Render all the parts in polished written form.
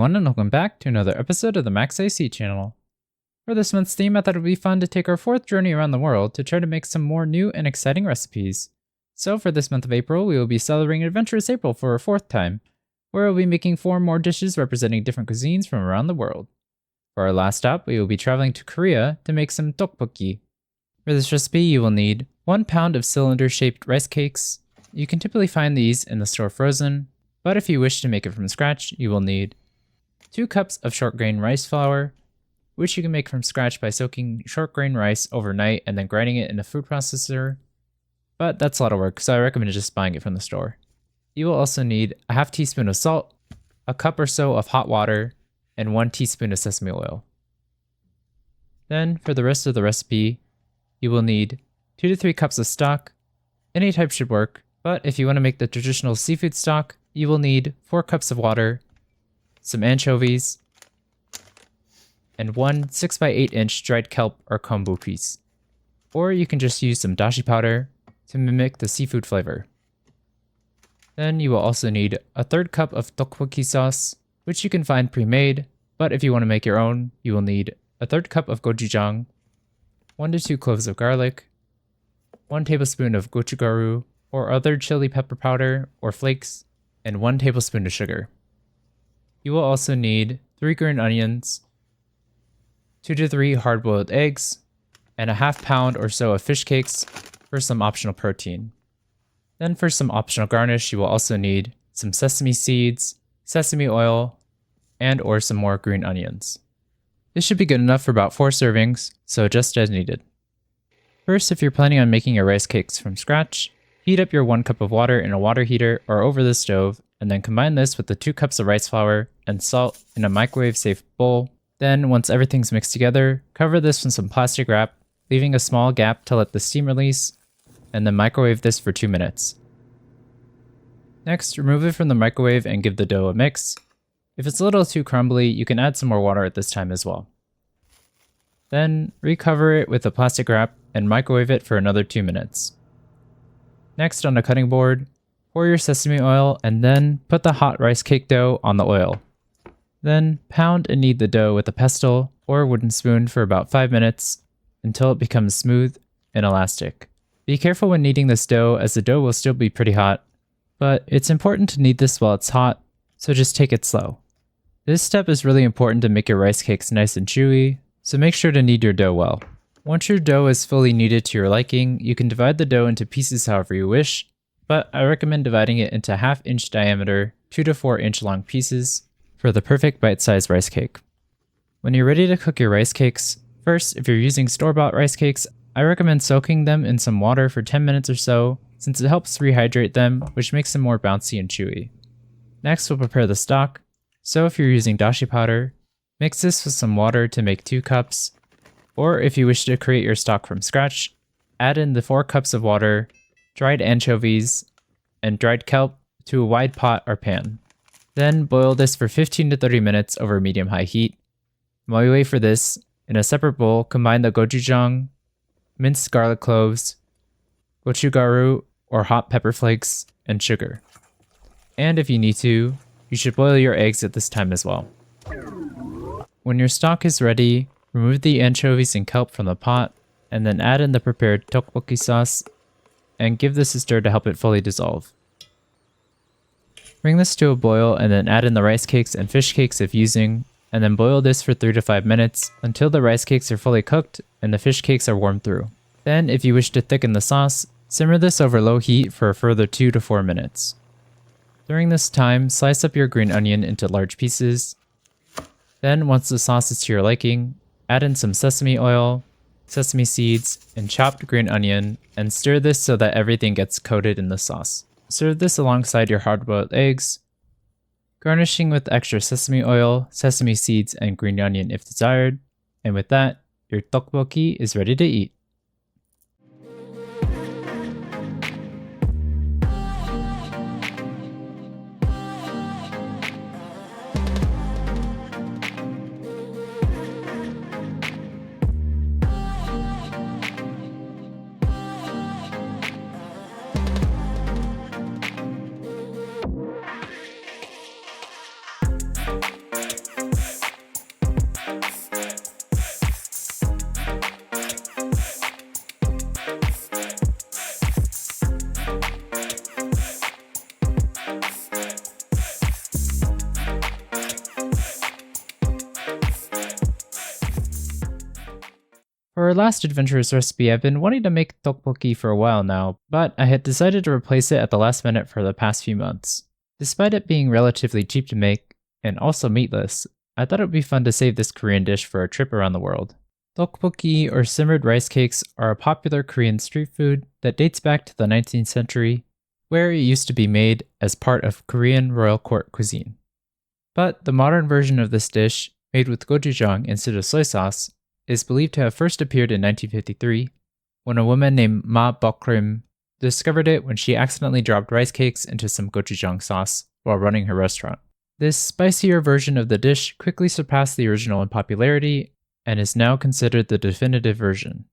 everyone, and welcome back to another episode of the Max AC channel. For this month's theme, I thought it would be fun to take our fourth journey around the world to try to make some more new and exciting recipes. So for this month of April, we will be celebrating Adventurous April for our fourth time, where we'll be making 4 more dishes representing different cuisines from around the world. For our last stop, we will be traveling to Korea to make some tteokbokki. For this recipe, you will need 1 pound of cylinder-shaped rice cakes. You can typically find these in the store frozen, but if you wish to make it from scratch, you will need 2 cups of short grain rice flour, which you can make from scratch by soaking short grain rice overnight and then grinding it in a food processor, but that's a lot of work, so I recommend just buying it from the store. You will also need a half teaspoon of salt, a cup or so of hot water, and 1 teaspoon of sesame oil. Then, for the rest of the recipe, you will need 2 to 3 cups of stock. Any type should work, but if you want to make the traditional seafood stock, you will need 4 cups of water, some anchovies, and 1 6x8 inch dried kelp or kombu piece. Or you can just use some dashi powder to mimic the seafood flavor. Then you will also need a 1/3 cup of tteokbokki sauce, which you can find pre-made, but if you want to make your own, you will need a 1/3 cup of gochujang, 1 to 2 cloves of garlic, 1 tablespoon of gochugaru or other chili pepper powder or flakes, and 1 tablespoon of sugar. You will also need 3 green onions, 2 to 3 hard-boiled eggs, and a ½ pound or so of fish cakes for some optional protein. Then for some optional garnish, you will also need some sesame seeds, sesame oil, and or some more green onions. This should be good enough for about 4 servings, so adjust as needed. First, if you're planning on making your rice cakes from scratch, heat up your 1 cup of water in a water heater or over the stove, and then combine this with the 2 cups of rice flour and salt in a microwave-safe bowl. Then, once everything's mixed together, cover this with some plastic wrap, leaving a small gap to let the steam release, and then microwave this for 2 minutes. Next, remove it from the microwave and give the dough a mix. If it's a little too crumbly, you can add some more water at this time as well. Then, recover it with a plastic wrap and microwave it for another 2 minutes. Next, on a cutting board, pour your sesame oil and then put the hot rice cake dough on the oil. Then, pound and knead the dough with a pestle or wooden spoon for about 5 minutes until it becomes smooth and elastic. Be careful when kneading this dough, as the dough will still be pretty hot, but it's important to knead this while it's hot, so just take it slow. This step is really important to make your rice cakes nice and chewy, so make sure to knead your dough well. Once your dough is fully kneaded to your liking, you can divide the dough into pieces however you wish, but I recommend dividing it into 1/2 inch diameter, 2 to 4 inch long pieces for the perfect bite-sized rice cake. When you're ready to cook your rice cakes, first, if you're using store-bought rice cakes, I recommend soaking them in some water for 10 minutes or so, since it helps rehydrate them, which makes them more bouncy and chewy. Next, we'll prepare the stock. So if you're using dashi powder, mix this with some water to make 2 cups, or if you wish to create your stock from scratch, add in the 4 cups of water, dried anchovies, and dried kelp to a wide pot or pan. Then boil this for 15 to 30 minutes over medium-high heat. While you wait for this, in a separate bowl, combine the gochujang, minced garlic cloves, gochugaru or hot pepper flakes, and sugar. And if you need to, you should boil your eggs at this time as well. When your stock is ready, remove the anchovies and kelp from the pot, and then add in the prepared tteokbokki sauce, and give this a stir to help it fully dissolve. Bring this to a boil and then add in the rice cakes and fish cakes if using, and then boil this for 3 to 5 minutes until the rice cakes are fully cooked and the fish cakes are warmed through. Then, if you wish to thicken the sauce, simmer this over low heat for a further 2 to 4 minutes. During this time, slice up your green onion into large pieces. Then, once the sauce is to your liking, add in some sesame oil, sesame seeds, and chopped green onion, and stir this so that everything gets coated in the sauce. Serve this alongside your hard-boiled eggs, garnishing with extra sesame oil, sesame seeds, and green onion if desired. And with that, your tteokbokki is ready to eat. For our last adventurous recipe, I've been wanting to make tteokbokki for a while now, but I had decided to replace it at the last minute for the past few months. Despite it being relatively cheap to make, and also meatless, I thought it would be fun to save this Korean dish for a trip around the world. Tteokbokki, or simmered rice cakes, are a popular Korean street food that dates back to the 19th century, where it used to be made as part of Korean royal court cuisine. But the modern version of this dish, made with gochujang instead of soy sauce, is believed to have first appeared in 1953, when a woman named Ma Bokrim discovered it when she accidentally dropped rice cakes into some gochujang sauce while running her restaurant. This spicier version of the dish quickly surpassed the original in popularity and is now considered the definitive version.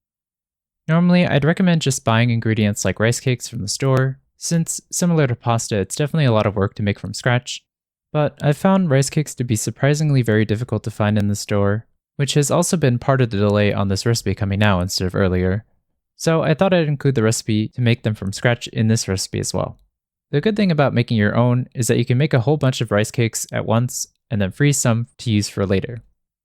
Normally, I'd recommend just buying ingredients like rice cakes from the store, since similar to pasta, it's definitely a lot of work to make from scratch, but I've found rice cakes to be surprisingly very difficult to find in the store, which has also been part of the delay on this recipe coming now instead of earlier. So I thought I'd include the recipe to make them from scratch in this recipe as well. The good thing about making your own is that you can make a whole bunch of rice cakes at once and then freeze some to use for later.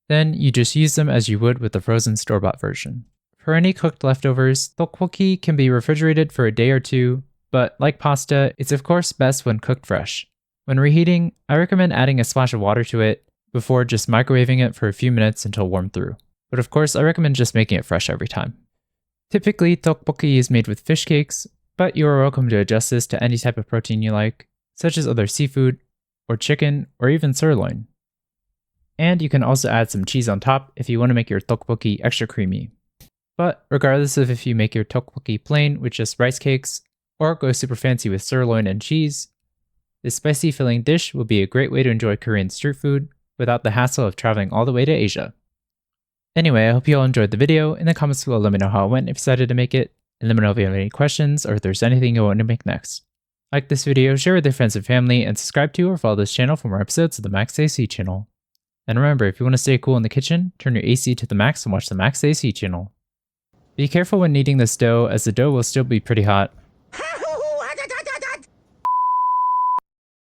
Then you just use them as you would with the frozen store-bought version. For any cooked leftovers, tteokbokki can be refrigerated for a day or two, but like pasta, it's of course best when cooked fresh. When reheating, I recommend adding a splash of water to it before just microwaving it for a few minutes until warmed through. But of course, I recommend just making it fresh every time. Typically, tteokbokki is made with fish cakes, but you are welcome to adjust this to any type of protein you like, such as other seafood, or chicken, or even sirloin. And you can also add some cheese on top if you want to make your tteokbokki extra creamy. But regardless of if you make your tteokbokki plain with just rice cakes, or go super fancy with sirloin and cheese, this spicy filling dish will be a great way to enjoy Korean street food without the hassle of traveling all the way to Asia. Anyway, I hope you all enjoyed the video. In the comments below, let me know how it went if you decided to make it, and let me know if you have any questions or if there's anything you want to make next. Like this video, share with your friends and family, and subscribe to or follow this channel for more episodes of the Max AC channel. And remember, if you want to stay cool in the kitchen, turn your AC to the max and watch the Max AC channel. Be careful when kneading this dough, as the dough will still be pretty hot,